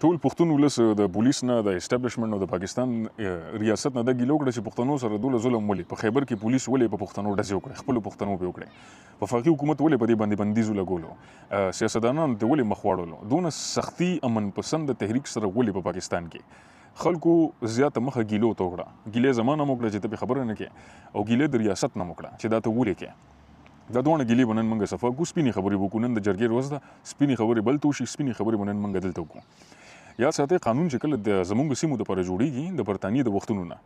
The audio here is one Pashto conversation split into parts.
ټول پښتون ولس د پولیس نه د اسټابلیشمنټ او د پاکستان ریاست نه دا ګیله وکړه چې پښتنو سره دوله ظلم ولې په خیبر کې پولیس ولې په پښتنو ډزې وکړې خپلو پښتنو پې وکړې وفاقي حکومت ولې په دې باندې بندیزو لګولو سیاستدانانو ته ولې مخ واړولو دونه سختي امن پسند تحریک سره ولې په پاکستان کې خلکو زیاته مخه ګیلو ته وکړه ګیلې زمانه مو وکړه چې ته پې خبره نه کې او ګیلې د ریاست نه مو وکړه چې دا ته ولې کې دا دوه ګیلې به نن موږ صفا کړو سپینې خبرې به وکړو نن د جرګې ورځ ده سپینې خبرې بل ته وشي سپینې خبرې به نن موږ دلته وکړو یاد ساتئ قانون چې کله د زموږ سیمو دپاره جوړیږي د برطانیې د وختونو نه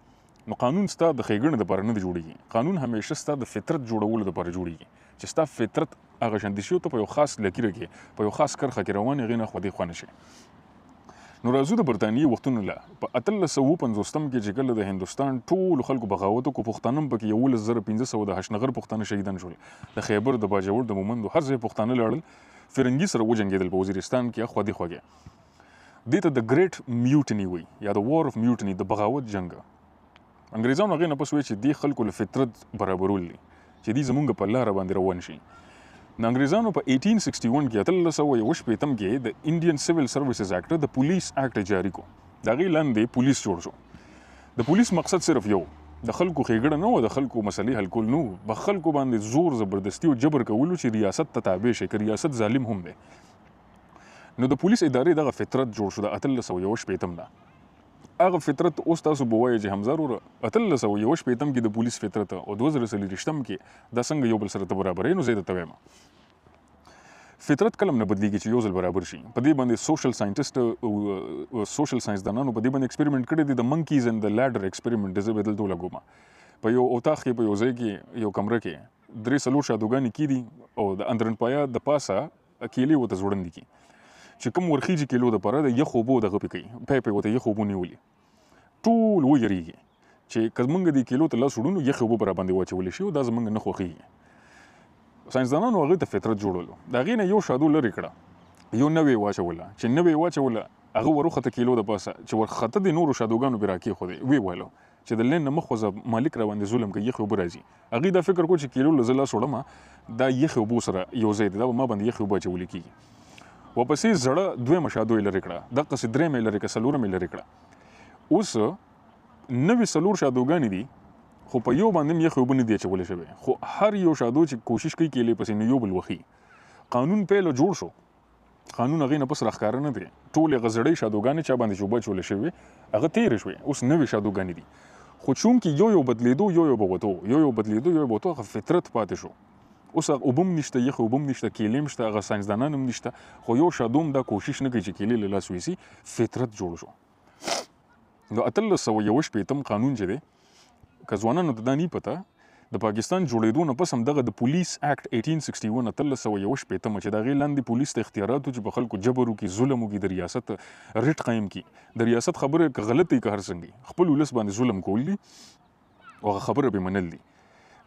نو قانون ستا د ښېګڼې دپاره نه جوړیږي قانون همیشه ستا د فطرت جوړولو دپاره جوړیږي چې ستا فطرت هغه شانتي شي ته په یو خاص لکیره کې په یو خاص کرښه کې روان هغې نه خوا دې خوا نه شي نو راځو د برطانیې وختونو له په 1850 کې چې کله د هندوستان ټولو خلکو بغاوت وکړو پښتانه هم پکې 11500 د هشنغر پښتانه شهیدان شول د خیبر د باجوړ د مومندو هر ځای پښتانه لاړل فرنګي سره وجنګېدل په وزیرستان کې خوا دې خواږه دې ته د ګریټ میوټني وي یا د وار اف میوټني د بغاوت جنګ انګریزانو هغې نه پس وایي چې دې خلکو له فطرت برابرول دي چې دې زمونږ په لاره باندې روان شي نو انګریزانو په 1861 کې 1861 کې د انډین سیویل سروسز اکټ د پولیس اکټ جاری کو د هغې لاندې پولیس جوړ شو د پولیس مقصد صرف یو د خلکو ښېګړه نه وه د خلکو مسلې حل کول نه وو په خلکو باندې زور زبردستي او جبر کولو چې ریاست ته تابع شي که ریاست ظالم هم دی نو د پولیس ادارې دغه فطرت جوړ شو د 1861 نه هغه فطرت اوس تاسو به وایئ چې حمزه وروره 1861 کې د پولیس فطرت او 2023 کې دا څنګه یو بل سره ته برابرې نو زه درته وایم فطرت کله نه بدلیږي چې یو ځل برابر شي په دې باندې سوشل ساینټسټ او سوشل ساینسدانانو په دې باندې ایکسپریمنټ کړی دی د منکیز اینډ د لیډر ایکسپریمنټ زه به دلته ولګوم په یو اتاق کې په یو ځای کې یو کمره کې 3 شادوګانې کېدي او د اندرنپایا د پاسه کیلې ورته ځوړندې کي چې کوم ورخیجي کیلو دپاره د یخ اوبو دغه پې کوي پایپې ورته یخ اوبو نیولي ټول ویریږي چې که موږ دې کیلو ته لاس وړو نو یخ اوبه به راباندې واچولی شي او دا زموږ نه خوښېږي ساینسدانانو هغې ته فطرت جوړولو د هغې نه یو شادو لرې کړه یو نوې واچوله چې نوې واچوله هغه وروخته کیلو د پاسه چې ورخته د نورو شادوګانو پې راکېښودې ویې ویلو چې د لین نه مخ وځه مالک راباندې ظلم کوي یخې اوبه راځي هغې دا فکر کو چې کیلو له زه لاس وړم دا یخې اوبو سره یو ځای دی دا به ما باندې یخې اوبه اچولي کېږي واپسې زړه دویمه شادو یې لرې کړه دقسې درېمه یې لرې کړه څلورمه یې لرې کړه اوس نوې څلور شادوګانې دي خو په یو باندې هم یخې اوبه نه دي اچولی شوی خو هر یو شادو چې کوشش کوي کیلې پسې نو یو بل وخي قانون پیله جوړ شو قانون هغې نه پس راښکاره نه دی ټولې هغه زړې شادوګانې چا باندې چې اوبه اچولې شوې هغه تېرې شوې اوس نوې شادوګانې دي خو چونکې یو بدلېدو یو به وتو یو بدلېدو یو به وتو هغه فطرت پاتې شو اوس اوبه هم نشته یخې اوبه هم نشته کیلې هم شته هغه ساینسدانان هم نشته خو یو شادو هم دا کوشش نه کوي چې کیلې له لاس ویسي فطرت جوړ شو د 1861 قانون چې دی که ځوانانو ته دا نه پته د پاکستان جوړېدو نه پس هم دغه د پولیس اکټ 1861 1861 چې د هغې لاندې پولیس ته اختیارات و چې په خلکو جبر وکړي ظلم وکړي د ریاست ریټ قایم کړي د ریاست خبره که غلط وي که هر څنګه خپل ولس باندې ظلم کول دي او هغه خبره به منل دي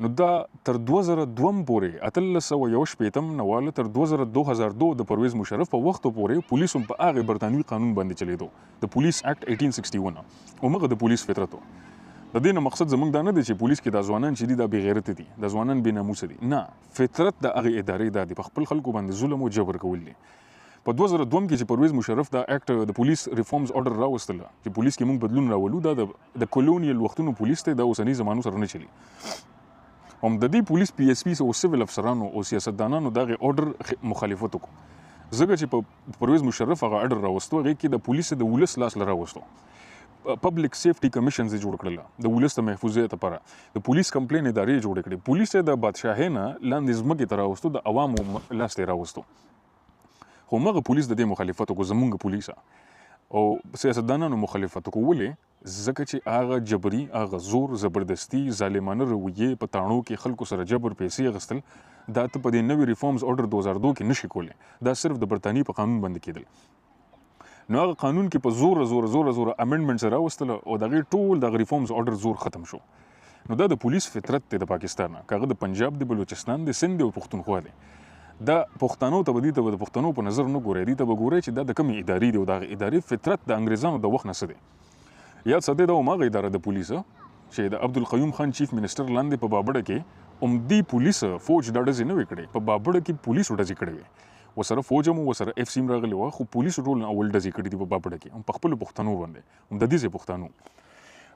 نو دا تر 2002 پورې 1861 نه واله تر 2002 د پرویز مشرف په وخت پورې پولیس هم په هغې برطانوي قانون باندې چلېدو د پولیس اکټ 1861 همغه د پولیس فطرت و د دې نه مقصد زموږ دا نه دی چې پولیس کې دا ځوانان چې دي دا بې غیرته دي دا ځوانان بې ناموسه دي نه فطرت د هغې ادارې دا دی په خپل خلکو باندې ظلم او جبر کول دي په 2002 کې چې پرویز مشرف دا اکټ د پولیس ریفارمز order راوستله چې پولیس کې موږ بدلون راولو دا د کولونیل وختونو پولیس ته د اوسني زمانو سره نه چلی هم د دې پولیس پی ایس پی او سیویل افسرانو او سیاستدانانو دغه order مخالفت وکړو ځکه چې په پرویز مشرف هغه order راوستو هغې کې د پولیس د ولس لاس له راوستو پبلک سیفټي کمیشنز یې جوړ کړله د ولس د محفوظیت لپاره د پولیس کمپلین ادارې جوړې کړې پولیس یې د بادشاهۍ نه لاندې ځمکې ته راوستو د عوامو لاس ته یې راوستو خو همغه پولیس د دې مخالفت وکړو زموږ پولیسه او سیاستدانانو مخالفت وکړو ولې ځکه چې هغه جبري هغه زور زبردستي ظالمانه رویې په تاڼو کې خلکو سره جبر پیسې اخیستل دا ته په دې نوي ریفارمز order 2002 کې نشي کولی دا صرف د برطانیې په قانون باندې کېدل نو هغه قانون کې په زور امندمنټس راوستله او د هغې ټول دغه ریفارمز order زور ختم شو نو دا د پولیس فطرت دی د پاکستان که هغه د پنجاب دی بلوچستان دی سند دی او پښتونخوا دی دا پښتنو ته به دې ته د پښتنو په نظر نه ګورئ دې ته به ګورئ چې دا د کومې ادارې دی او د هغې ادارې فطرت د انګریزانو د وخت نه څه دی یاد ساتئ دا هماغه اداره د پولیسه چې د عبدالقیوم خان چیف منسټر لاندې په بابړه کې عمدي پولیس فوج دا ډزې نه وې کړې په بابړه کې پولیسو ډزې کړې وې وسره فوج هم وسره اف سیم راغلی و خو پولیسو ټول اول ډزې کړي دي په باپړه کې هم په خپل پښتنو باندې هم د دې پښتنو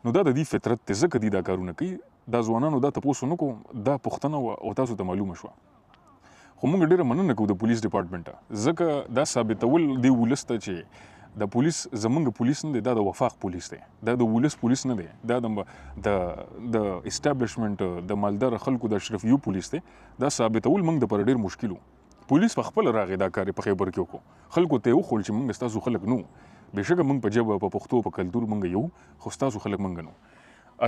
نو دا د دې فطرت ته ځکه دي دا کارونه کوي دا ځوانانو دا تاسو نو کو دا پښتنه او تاسو ته معلومه شو خو موږ ډیره مننه کوو د پولیس ډپارټمنټ ځکه دا ثابتول دی ولسته چې د پولیس زمونږ پولیس نه دی دا د وفاق پولیس دی دا د ولس پولیس نه دی دا د اسټابلیشمنټ د مالدار خلکو د اشرفیو پولیس دی دا ثابتول موږ د پر ډیر مشکل پولیس په خپل راغی دا کار په خیبر کې وکړو خلکو ته وخول چې موږ ستاسو خلک نو بهشکه موږ په جبه په پښتو په کلتور موږ یو خو ستاسو خلک موږ نو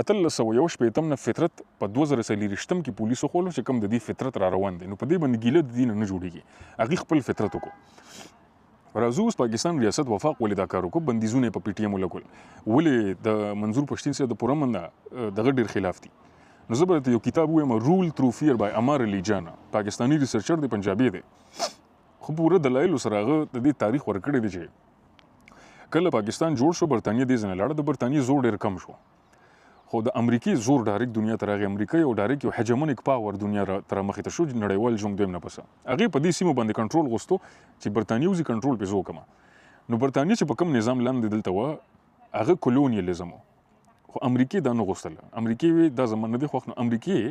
اتل سو یو شپې نه فطرت په 2023 کې پولیسو خولو چې کوم د دې فطرت را روان دي نو په دې باندې ګیله د دین نه جوړیږي هغه خپل فطرت وکړو راځو پاکستان ریاست وفاق ولې دا کار وکړو بندیزونه په پی ټی ایم ولګول ولې د منظور پښتین سره د پرمنه دغه ډیر خلاف دي نو زه به یو کتاب وایم رول تھرو فیر بای امار علی جانا پاکستانی ریسرچر دی پنجابی دی خو پوره دلایل سره هغه د دې تاریخ ورکړی دی چې کله پاکستان جوړ شو برتانیې دې ځنه لاړه د برتانیې زور ډیر کم شو خو د امریکای زور ډایرک دنیا ته راغی امریکا یو ډایرک یو هجمونیک پاور دنیا تر مخې ته شو نړیوال جنگ دیم نه پسه هغه په دې سیمو باندې کنټرول غوښتو چې برتانیې وزي کنټرول پېزو کما نو برتانیې چې په کوم نظام لاندې دلته و هغه کولونیالیزم خو امریکای دا نه غوښتل امریکای دا زمانه دي خو امریکای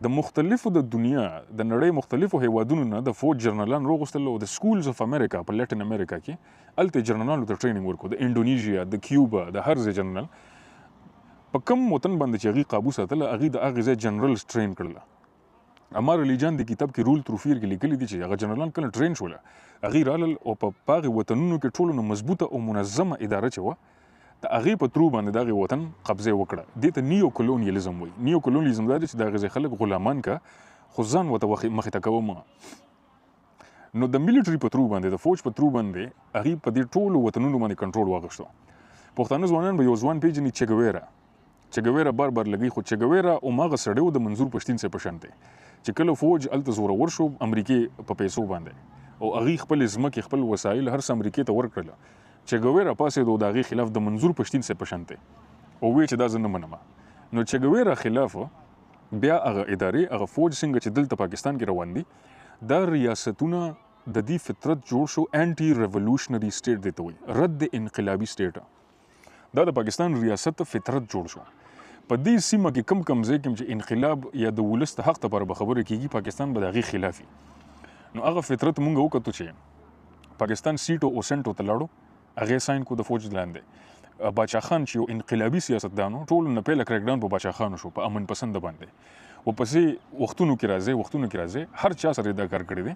د مختلفو د دنیا د نړۍ مختلفو هیوادونو نه د فوج جرنالان روغستل او د سکولز اف امریکا په لټن امریکا کې الته جرنالانو ته ټریننګ ورکو د انډونیشیا د کیوبا د هر ځای جرنال په کوم وطن باندې چې هغه قابو ساتل هغه د هغه ځای جنرال ټرین کړل امار علی جان د کتاب کې رول تھرو فیر کې لیکلي دي چې هغه جنرالان کله ټرین شول هغه رالل او په پاغه وطنونو کې ټولو مضبوطه او منظمه اداره چوه د هغه په ترو باندې دغه وطن قبضه وکړه د ته نیو کولونیالیزم وای نیو کولونیالیزم دا چې دغه خلک غلامان کا خو ځان وته مخې ته کوم نو د ملټری په ترو باندې د فوج په ترو باندې هغه په دې ټولو وطنونو باندې کنټرول واغښتو پښتانه ځوانان به یو ځوان پیژني چګویرا بار لګي خو چګویرا او ماغه سړیو د منظور پښتین سره پښنته چې کله فوج الته زور ورشو امریکای په پیسو باندې او هغه خپل ځمکه خپل وسایل هر څه امریکای ته ورکړل چګویرا پاسې د داغي خلاف د منظور پښتین سره پښنته او وی چې دا زنه منمه نو چګویرا خلاف بیا هغه ادارې هغه فوج څنګه چې دلته پاکستان کې روان دي دا ریاستونه د دې فطرت جوړ شو انټي ریولوشنري سټیټ دی ته وي رد انقلابي سټیټ دا د پاکستان ریاست فطرت جوړ شو په دې سیمه کې کم ځای کې چې انقلاب یا د ولست حق ته پر خبره کیږي پاکستان به دغه خلافي نو هغه فطرت مونږ وکړو چې پاکستان سیټو او سنټو ته لاړو هغه ساين کو د فوج لاندې باچا خان چې یو انقلابي سیاستدانو ټول نه پیله کریک ډاون په باچا خان شو په امن پسند باندې او پسې وختونو کې راځي هر چا سره دا کار کړی دی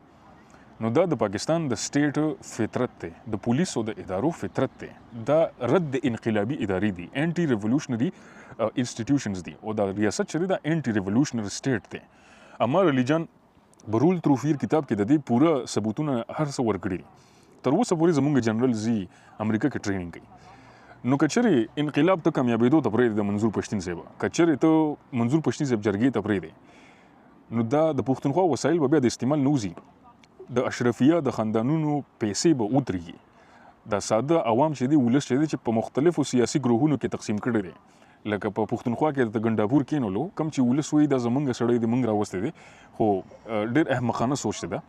نو دا د پاکستان د سټیټ فطرت ته د پولیسو د ادارو فطرت ته دا رد انقلابي ادارې دي انټي ریولوشنري انسټیټیوشنز دي او دا ریاست چې دا انټي ریولوشنري سټیټ ته امار علی جان برول تھرو فیر کتاب کې د دې پوره ثبوتونه هر څه ورکړي تر اوسه پورې زموږ جنرال زی امریکا کې ټریننګ کوي نو کچري انقلاب ته کامیابېدو ته پرې د منظور پښتین صاحب کچري ته منظور پښتین صاحب جرګې ته پرې نو دا د پښتونخوا وسایل به د استعمال نوزي د اشرفیه د خاندانونو پیسې به ودرېږي دا ساده عوام چې دی ولس چې په مختلفو سیاسي ګروهونو کې تقسیم کړي دي لکه په پښتونخوا کې د ګنداپور کینولو کم چې ولس وي د زمونږ سړی د مونږ راوستي دي خو ډېر احمقانه سوچ ده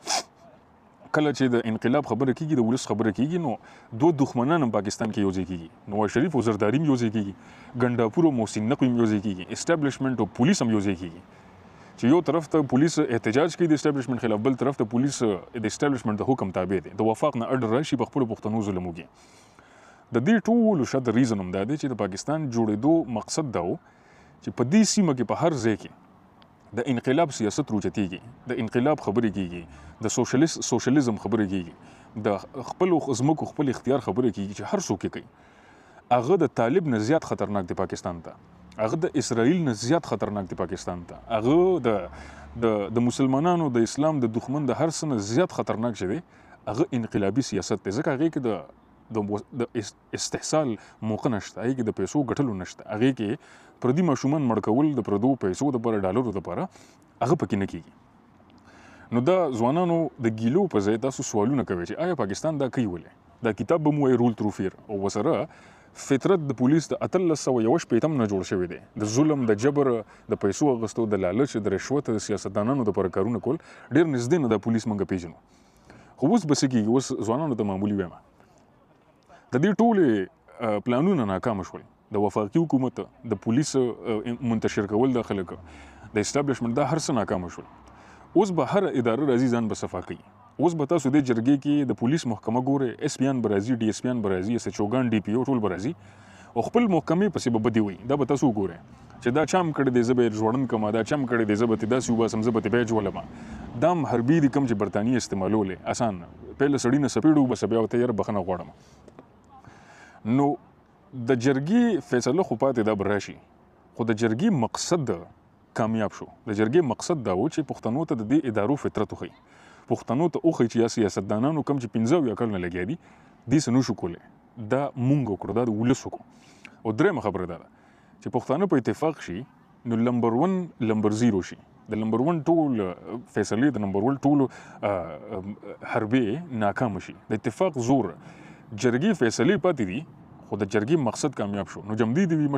کله چې د انقلاب خبره کیږي د ولس خبره کیږي نو دوه دښمنان پاکستان کې یوځای کیږي نواز شریف او زرداری یوځای کیږي ګنداپور او محسن نقوی یوځای کیږي اسټابلیشمنت او پولیس هم یوځای کیږي چې یو طرف ته پولیس احتجاج کوي د اسټابلیشمنت خلاف بل طرف ته پولیس د اسټابلیشمنت د حکم تابع دي د وفاق نه اډر راشي په خپل پښتنو ظلم وکړي د دې ټولو شته ریزن هم دا دی چې د پاکستان جوړېدو مقصد دا و چې په دې سیمه کې په هر ځای کې د انقلاب سیاست روچتېږي د انقلاب خبرې کیږي د سوشلیزم خبرې کیږي د خپل ځمکو خپل اختیار خبرې کیږي چې هر څوک کوي هغه د طالب نه زیات خطرناک دی پاکستان ته هغه د اسرائیل نه زیات خطرناک دی پاکستان ته هغه د مسلمانانو د اسلام د دښمن د هر څه نه زیات خطرناک شوی هغه انقلابي سیاست دی ځکه هغه کې د استحصال موقع نشته هغه کې د پیسو ګټلو نشته هغه کې پردي ماشومان مړ کول د پردو پیسو د پر ډالرو لپاره هغه پکې نه کیږي نو دا ځوانانو د ګیلو په ځای تاسو سوالونه کوي چې آیا پاکستان دا کوي ولې دا کتاب به مو رول تھرو فیر او وسره فطرت د پولیس د 1301 نه جوړ شوی دی د ظلم د جبر د پیسو غستو د لالچ د رشوت د سیاستدانانو د پر کارونه کول ډیر نږدې نه د پولیس منګه پیژنو خو اوس بس کېږي، اوس ځوانانو ته معمولي وایم د دې ټولې پلانونه ناکام شول. د وفاقي حکومت د پولیس منتشر کول د خلک د اسټابلیشمنت دا هر څه ناکام شول. اوس به هر اداره راځي ځان به صفا کوي. اوس به تاسو د جرګې کې د پولیس محکمه ګوره، اس پی ان به راځي، ډي اس پی ان به راځي، اس ایچ اوګان، ډي پی او ټول به راځي او خپل محکمې پسې به بدي وایي. دا به تاسو وګورئ چې دا چم کړی دی زه به یې ژوړند کړم، دا چم کړی دی زه به ترې داسې وباسم، زه به ترې بیج ولم. دا هم حربي دي کوم چې برطانیې استعمالولې اسان پهله سړي نه سپېډ وباسه بیا ورته یاره بخښنه غواړم. نو د جرګې فیصله خو پاتې دا به راشي، خو د جرګې مقصد کامیاب شو. د جرګې مقصد دا و چې پښتنو ته د دې ادارو فطرت وښیي، پښتنو ته وښیي چې یا سیاستدانانو کوم چې 15 کلونه لګیا دي دې څه نشو کولی، دا مونږ وکړو، دا د ولس وکړو. او درېیمه خبره دا ده چې پښتانه په اتفاق شي نو نمبر 1 نمبر 0 شي. د نمبر 1 ټول فیصلې، د نمبر 1 ټول حربې ناکام شي. د اتفاق زور جرګې فیصلې پاتې دي خو د جرګې مقصد کامیاب شو. نو جمدی دی